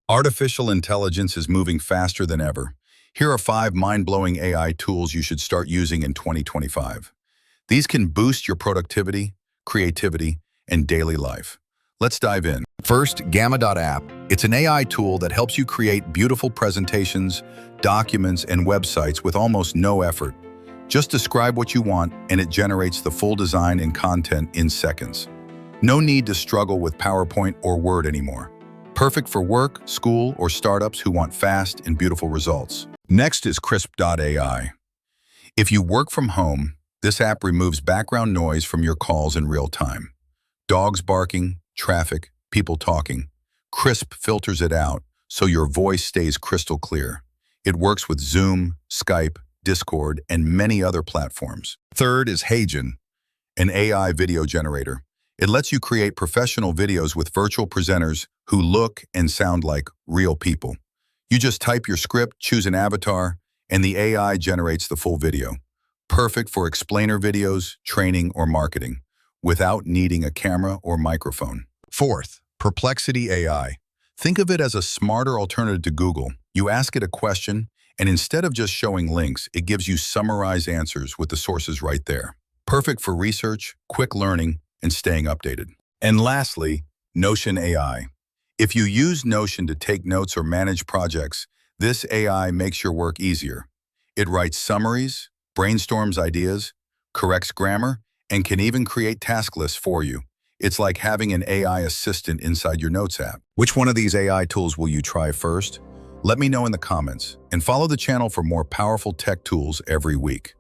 Artificial intelligence is moving faster than ever. Here are 5 mind-blowing AI tools you should start using in 2025. These can boost your productivity, creativity, and daily life. Let's dive in. First, Gamma.app. It's an AI tool that helps you create beautiful presentations, documents, and websites with almost no effort. Just describe what you want, and it generates the full design and content in seconds. No need to struggle with PowerPoint or Word anymore. Perfect for work, school, or startups who want fast and beautiful results. Next is Krisp.ai. If you work from home, this app removes background noise from your calls in real time. Dogs barking, traffic, people talking. Krisp filters it out so your voice stays crystal clear. It works with Zoom, Skype, Discord, and many other platforms. Third is HeyGen, an AI video generator. It lets you create professional videos with virtual presenters who look and sound like real people. You just type your script, choose an avatar, and the AI generates the full video. Perfect for explainer videos, training, or marketing, without needing a camera or microphone. Fourth, Perplexity AI. Think of it as a smarter alternative to Google. You ask it a question, and instead of just showing links, it gives you summarized answers with the sources right there. Perfect for research, quick learning, and staying updated. And lastly, Notion AI. If you use Notion to take notes or manage projects, this AI makes your work easier. It writes summaries, brainstorms ideas, corrects grammar, and can even create task lists for you. It's like having an AI assistant inside your Notes app. Which one of these AI tools will you try first? Let me know in the comments, and follow the channel for more powerful tech tools every week.